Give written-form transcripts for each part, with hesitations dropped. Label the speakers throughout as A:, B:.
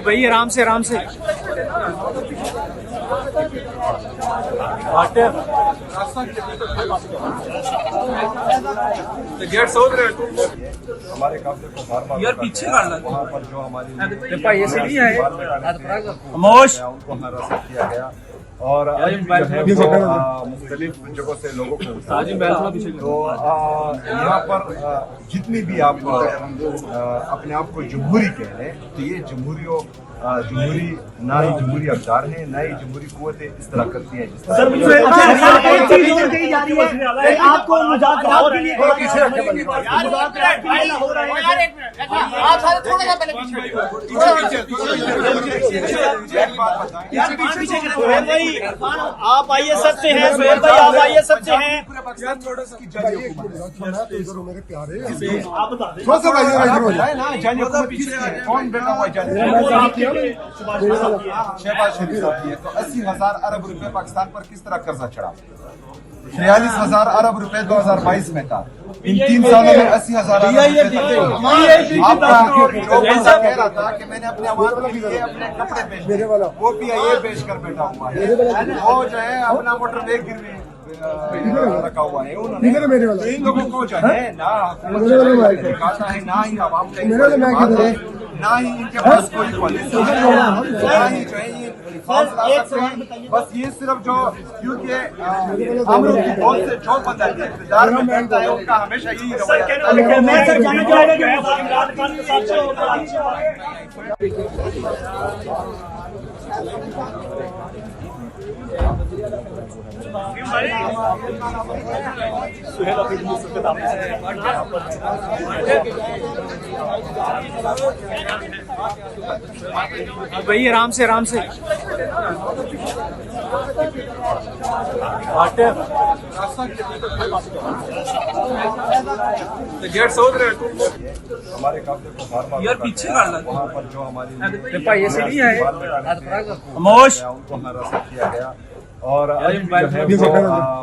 A: भाई आराम से
B: हमारे काफले को बार
A: यार पीछे करना
B: वहाँ पर जो हमारी
A: भाई ये सही है
B: उनको हिरासत किया गया और मुख्तलिफ जगहों से लोगों को तो यहाँ पर जितनी भी आप अपने आप को जमहूरी कह रहे हैं तो ये जमहूरी ना ही जमहूरी अवतार है ना ही जमहूरी कुव्वतें इस तरह करती हैं
C: आपको आप आइए सबसे हैं सुहेल भाई, आप आइए सबसे हैं।
B: मेरे प्यारे
C: कौन बैठा हुआ है?
B: शहबाज शरीफ साहब की है। तो 80,000 अरब रुपए पाकिस्तान पर किस तरह कर्जा चढ़ा? 43,000 अरब रुपए 2022 में था। इन 3 सालों में 80,000 आपका कह रहा था कि मैंने अपने आवाम के लिए अपने कपड़े बेचे, वो भी ये बेच कर बैठा हुआ है। वो जो है अपना मोटर वेग गिरवी रखा हुआ है उन्होंने। तो इन लोगों को जो है ना दिखाता है, ना ही आवाम का ना ही इनके पास कोई पॉलिसी है, ना ही जो है ये बस ये सिर्फ जो क्योंकि हम लोग की बहुत से जो बंदा इक़्तिदार में बैठता है उनका हमेशा यही
A: भाई आराम से
B: हमारे काफले को बार
A: यार पीछे करना
B: वहाँ पर जो हमारी
A: भाई ये सही है
B: उनको हिरासत किया गया और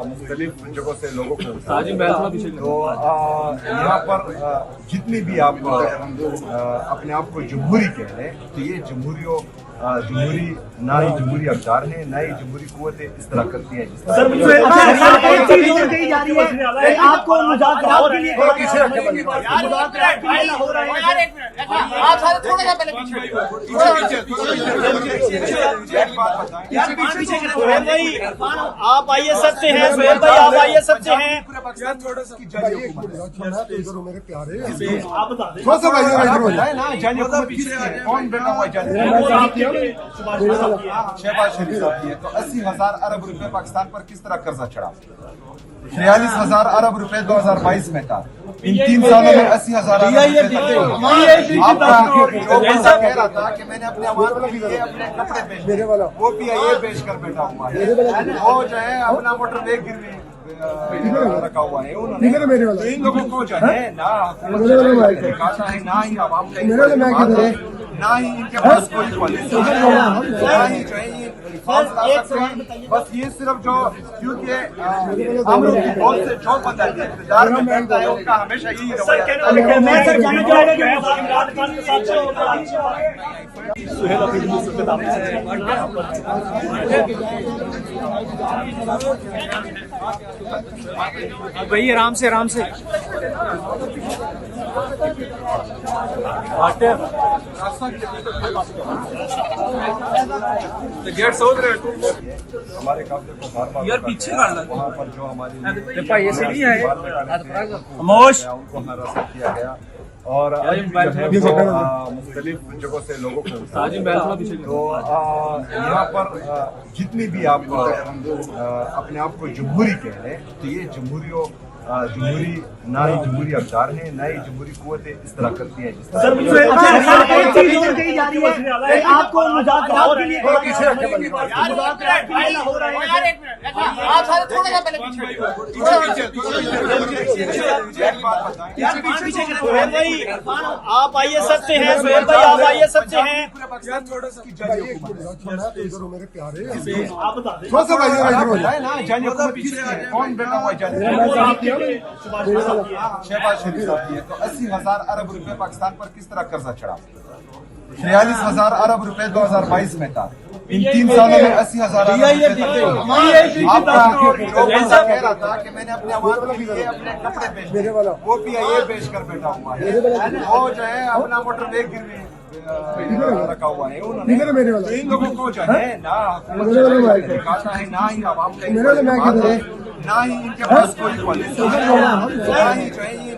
B: मुख्तलिफ जगहों से लोगों को तो यहाँ पर जितनी भी आप अपने आप को जमहूरी कह रहे हैं तो ये जमहूरी ना ही जमहूरी अवतार है ना ही जमहूरी कुव्वतें इस तरह करती हैं
C: आपको आप आइए सबसे हैं सुहेल भाई, आप आइए सबसे हैं।
B: मेरे प्यारे कौन बैठा हुआ है? शहबाज शरीफ साहब की है। तो 80,000 अरब रुपए पाकिस्तान पर किस तरह कर्जा चढ़ा? 43,000 अरब रुपए 2022 में था। इन 3 सालों में 80,000 आपका कह रहा था कि मैंने अपने आवाम के लिए अपने कपड़े बेचे, वो भी ये बेच कर बैठा हुआ है। वो जो है अपना मोटर वेग गिरवी रखा हुआ है उन्होंने। तो इन लोगों को जो है ना दिखाता है, ना ही आवाम का ना ही इनके पास कोई पॉलिसी है, ना ही जो है ये बस ये सिर्फ जो क्योंकि हम लोग की बहुत से जो बंदा इक़्तिदार में बैठता है उनका हमेशा यही
A: भाई आराम से
B: हमारे काफले को बार
A: यार पीछे करना
B: वहाँ पर जो हमारी
A: भाई ये सही है
B: उनको हिरासत किया गया और मुख्तलिफ जगहों से लोगों को तो यहाँ पर जितनी भी आप अपने आप को जमहूरी कह रहे हैं तो ये जमहूरी ना ही जमहूरी अवतार है ना ही जमहूरी कुव्वतें इस तरह करती हैं जिस तरह
C: सर मुझे एक चीज और कही जा रही है आपको मुज़ाकरात के लिए हो रहा है
D: आप सारे थोड़ा सा पहले पीछे
C: सोहेल भाई आप आइए सबसे हैं सोहेल भाई आप आइए सबसे हैं
B: मेरे प्यारे
C: आप बता दें
B: ना जानिए कौन बैठा हुआ है शहबाज शरीफ साहब की है। तो 80,000 अरब रुपए पाकिस्तान पर किस तरह कर्जा चढ़ा? 43,000 अरब रुपए 2022 में था। इन 3 सालों में 80,000 आपका ऐसा कह रहा था कि मैंने अपने आवाज के लिए अपने कपड़े बेच वो PIA बेच कर बैठा हुआ है। वो जो है अपना मोटर वेग गिरवी रखा हुआ है उन्होंने। तो इन लोगों को जो है ना दिखाता है ना ही आवाम का ना ही इनके पास कोई पॉलिसी है ना ही जो है ये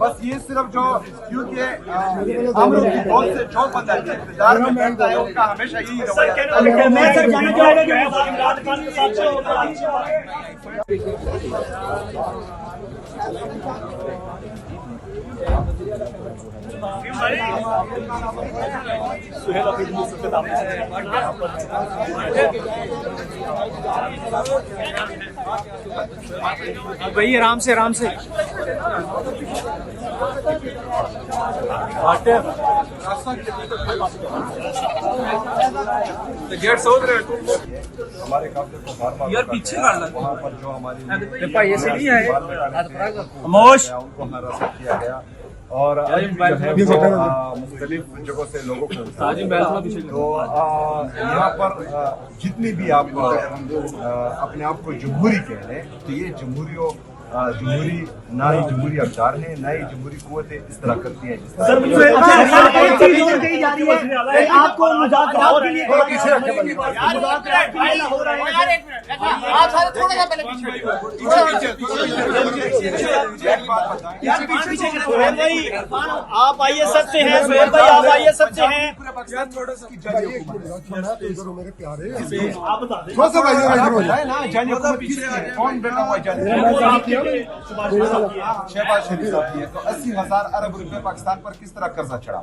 B: बस ये सिर्फ जो क्योंकि हम लोग बहुत से जो बंदा इक़्तिदार में बैठता है उनका हमेशा यही रवैया
C: मैं सर जानना चाहूंगा कि इमरान खान के साथ से
A: भाई आराम से
B: हमारे काफले को बार
A: यार पीछे कर लो।
B: वहाँ पर जो हमारी
A: भाई ये सही है
C: खामोश
B: उनको हरासा किया गया और मुख्तलिफ जगहों से लोगों को तो यहाँ पर जितनी भी आप अपने आप को जमहूरी कह रहे हैं तो ये जमहूरी ना ही जमहूरी अवतार है ना ही जमहूरी कुव्वतें इस तरह करती हैं जिस तरह
C: सर मुझे एक चीज और कही जा रही है आपको मुज़ाकरात के लिए हो रहा है
D: आप सारे थोड़ा सा पहले पीछे
C: सोहेल भाई आप आइए सबसे हैं सोहेल भाई आप आइए सबसे हैं
B: मेरे प्यारे
C: आप बता दें
B: ना जानिए कौन बैठा हुआ है शहबाज शरीफ साहब की है। तो 80,000 अरब रुपए पाकिस्तान पर किस तरह कर्जा चढ़ा?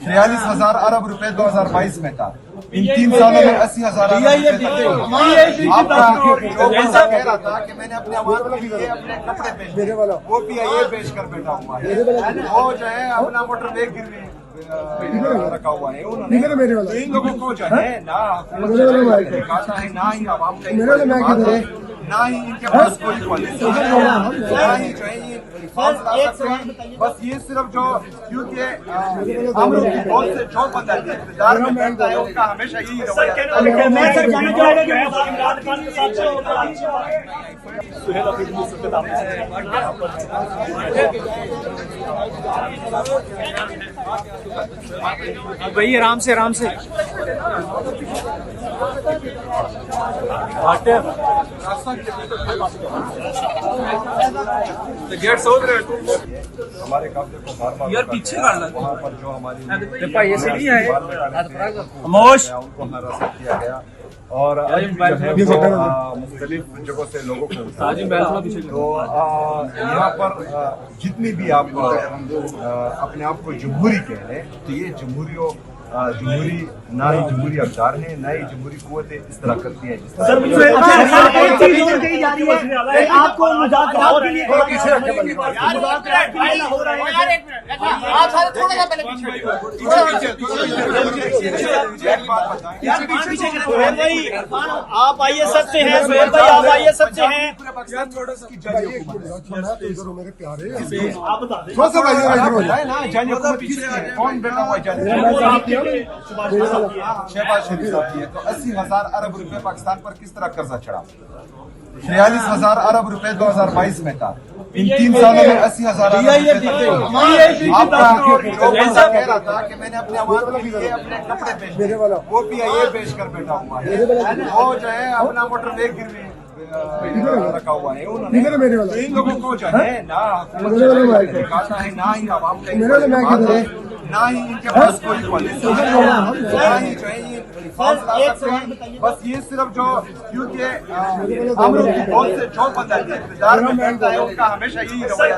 B: 43,000 अरब रुपए 2022 में था। इन 3 सालों में 80,000 आपका ऐसा कह रहा था कि मैंने अपने आवाज के लिए अपने कपड़े बेच वो PIA बेच कर बैठा हुआ है। वो जो है अपना मोटर वेग गिरवी रखा हुआ है उन्होंने। तो इन लोगों को जो है ना दिखाता है ना ही आवाम का ना ही इनके पास कोई पॉलिसी है ना ही जो है ये बस ये सिर्फ जो क्योंकि हम लोग बहुत से जो बंदा इक़्तिदार में बैठता है उनका हमेशा यही रवैया
C: मैं सर जानना चाहूंगा कि इमरान खान के साथ से
A: भाई आराम से
B: हमारे काफले को बार
A: यार पीछे कर लो।
B: वहाँ पर जो हमारी
A: भाई ये सही है
C: खामोश
B: उनको हरासा किया गया और मुख्तलिफ जगहों से लोगों को तो यहाँ पर जितनी भी आप अपने आप को जमहूरी कह रहे हैं तो ये जमहूरी ना ही जमहूरी अवतार है ना ही जमहूरी कुव्वतें इस तरह करती हैं जिस तरह
C: सर मुझे एक चीज और कही जा रही है आपको मुज़ाकरात के लिए हो रहा है
D: आप सारे थोड़ा सा पहले पीछे
C: सोहेल भाई आप आइए सबसे हैं सोहेल भाई आप आइए सबसे हैं
B: मेरे प्यारे
C: आप बता दें
B: ना जानिए कौन बैठा हुआ है शहबाज शरीफ साहब की है। तो 80,000 अरब रुपए पाकिस्तान पर किस तरह कर्जा चढ़ा? 43,000 अरब रुपए 2022 में था। इन 3 सालों में 80,000 आपका ऐसा कह रहा था कि मैंने अपने आवाज के लिए अपने कपड़े बेच वो PIA बेच कर बैठा हुआ है। वो जो है अपना मोटर वेग गिरवी रखा हुआ है उन्होंने। तो इन लोगों को जो है ना दिखाता है ना ही आवाम का ना ही इनके पास कोई पॉलिसी है ना ही जो है ये हौसला
C: एक
B: सकते
C: सवाल
B: हैं।
C: बताइए।
B: बस ये सिर्फ जो क्योंकि अमरूद की बहुत से शौक बन जाती है, इंतजार में करता है, उनका हमेशा यही रवैया